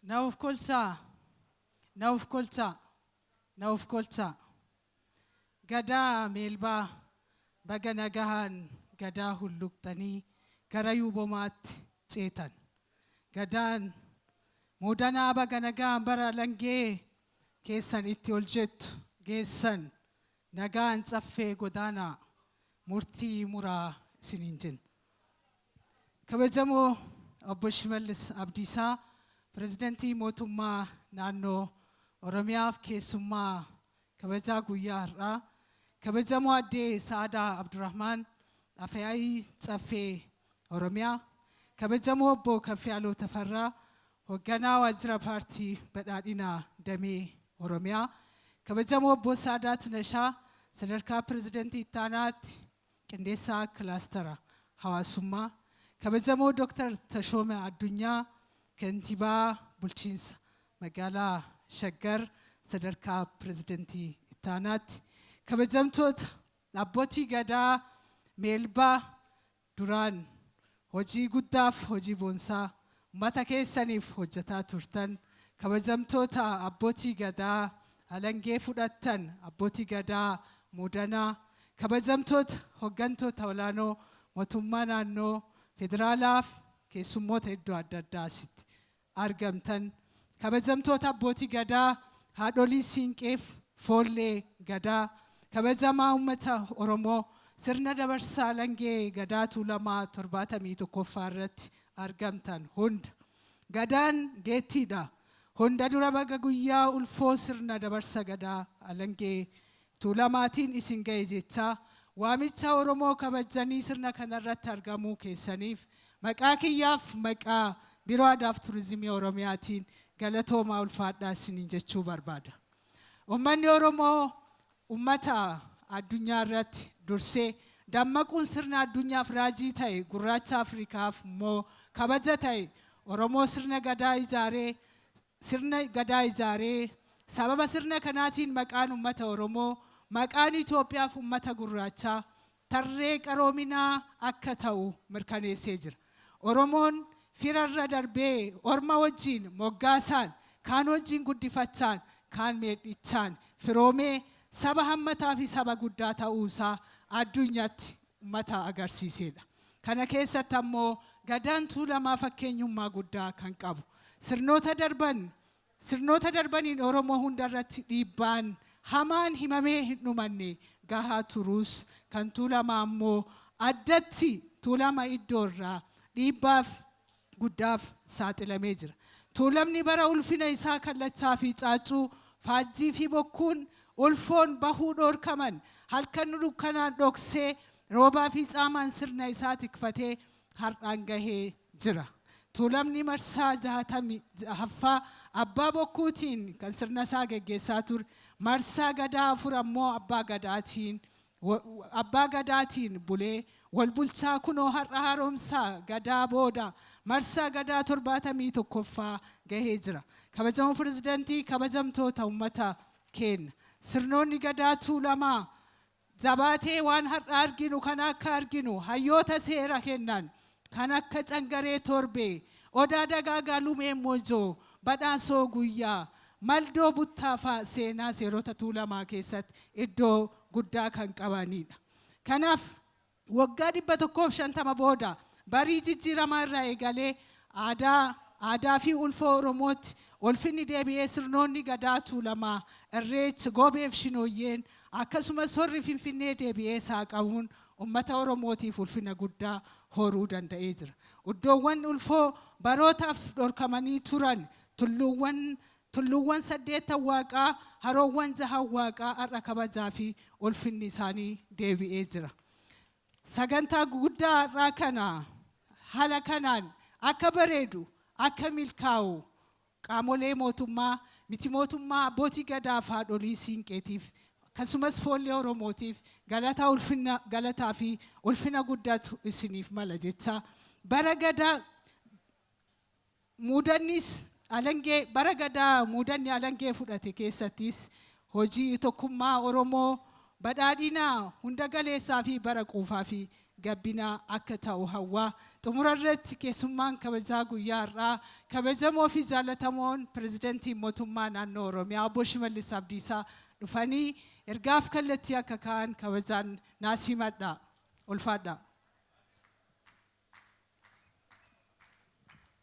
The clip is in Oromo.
Nauf kolcha, nauf kolcha, nauf kolcha. Gadaa meelbaa baga nagahan gadaa hulluqxanii gara yuubomaatti ceetan. Gadaan muudanaa baga nagaan bara Alangee keessan itti ol jettu geessan nagaan caffee godaanaa murtii muraa isiniin jenna. Kabajamoo obbo Shimallis Abdiisaa Pirezidantii mootummaa naannoo Oromiyaaf keessummaa kabajaa guyyaa har'aa kabajamoo aadde Saadaa Abdurrahmaan Afyaayii Caffee Oromiyaa kabajamoo obbo Kaffiyaaloo Tafarraa hoogganaa waajjira paartii badhaadhinaa damee Oromiyaa kabajamoo obbo Saadaat Nashaa sadarkaa Pirezidantii ittaanaatti qindeessaa kilaastara hawaasummaa kabajamoo Dr. Tashoomee Addunyaa kantiibaa bulchiinsa magaalaa Shaggar sadarkaa Pirezidantii ittaanaatti kabajamtoota abbootii gadaa meelbaa duraan hojii guddaaf hojii boonsaa uummata keessaniif hojjetaa turtan kabajamtoota abbootii gadaa alangee fudhattan abbootii gadaa muudanaa kabajamtoota hoggantoota olaanoo mootummaa naannoo federaalaaf keessummoota iddoo adda addaa asitti argamtan kabajamtoota abbootii gadaa haadholii siinqeef foollee gadaa kabajamaa uummata Oromoo sirna dabarsaa Alangee Gadaan Tuulamaa 71ffaa irratti argamtan hunda gadaan geettiidha hunda dura baga guyyaa ulfoo sirna dabarsa gadaa Alangee Tuulamaatiin isin ga'e jechaa waamicha Oromoo kabajanii sirna kanarratti argamuu keessaniif maqaa kiyyaaf maqaa Biiroo Aadaaf Turizimii Oromiyaatiin galatoomaa ulfaadhaa isiniin jechuu barbaada. Uummanni Oromoo uummata addunyaa irratti dursee dammaquun sirna addunyaaf raajii ta'e gurraacha Afrikaaf immoo kabaja ta'e Oromoo sirna gadaa ijaaree sababa sirna kanaatiin maqaan uummata Oromoo maqaan Itoophiyaaf uummata gurraachaa tarree qaroominaa akka ta'u mirkaneessee jira. Oromoon firarra darbee orma wajjin moggaasaan kaan wajjin guddifachaan kaan meedhichaan firoomee saba hammataa fi saba guddaa ta'uusaa addunyaatti uummata agarsiisedha. Kana keessatti ammoo Gadaan Tuulamaa fakkeenyummaa guddaa kan qabu. Sirnoota darbaniin Oromoo hundarratti dhiibbaan hamaan himamee hin dhumanne gahaa turuus kan Tuulamaa ammoo addatti Tuulamaa iddoo irraa dhiibbaaf guddaaf saaxilamee jira. Tuulamni bara ulfina isaa kallachaa fi caaccuu faajjii fi bokkuun ulfoon bahuu dhorkaman halkan dukkanaan dhoksee roobaa fi caamaan sirna isaa tikfatee har'aan gahee jira. Tuulamni marsaa 60ffaa abbaa bokkuutiin kan sirna isaa geggeessaa ture marsaa gadaa 4 ammoo abbaa gadaatiin bulee wal bulchaa kunoo har'a haaromsaa gadaa booda marsaa gadaa 71ffaa gahee jira. Kabajamoo Pirezidantii kabajamtoota uummata keenya sirnoonni Gadaa Tuulamaa jabaatee waan har'a arginu kan akka arginu hayyoota seera kennan kan akka Cangaree Torbee Odaa Dagaagaa Lumee Moojoo Badhaasoo Guyyaa Maldoo Buttaafaa seenaa seerota Tuulamaa keessatti iddoo guddaa kan qabanidha. Kanaaf waggaa 150 booda barii jijjiiramaa irraa eegalee aadaa fi ulfoo Oromootti ulfinni deebi'ee sirnoonni Gadaa Tuulamaa Irreecha Gobeef Shinooyyeen akkasumas horri Finfinnee deebi'ee saaqamuun uummata Oromootiif ulfina guddaa horuu danda'ee jira. Iddoowwan ulfoo barootaaf dhorkamanii turan tulluuwwan 8 waaqaa haroowwan 6 waaqaa har'a kabajaa fi ulfinni isaanii deebi'ee jira. Sagantaa guddaa har'aa kana haala kanaan akka bareedu akka milkaa'u qaamolee mootummaa miti mootummaa abbootii gadaa fi haadholii siinqeetiif akkasumas foollee Oromootiif galataa fi ulfina guddatu isiniif mala jecha bara gadaa muudanni Alangee fudhate keessattis hojii tokkummaa Oromoo badhaadhinaa hunda galeessaa fi bara quufaa fi gabbina akka ta'u hawwa. Xumura irratti keessummaan kabajaa guyyaa irraa kabajamoo fi jaallatamoon pirezidantii mootummaa naannoo Oromiyaa obbo Shimallis Abdiisaa dhufanii ergaaf kallattii akka kaan kabajaan naasimadha. Ulfaadha.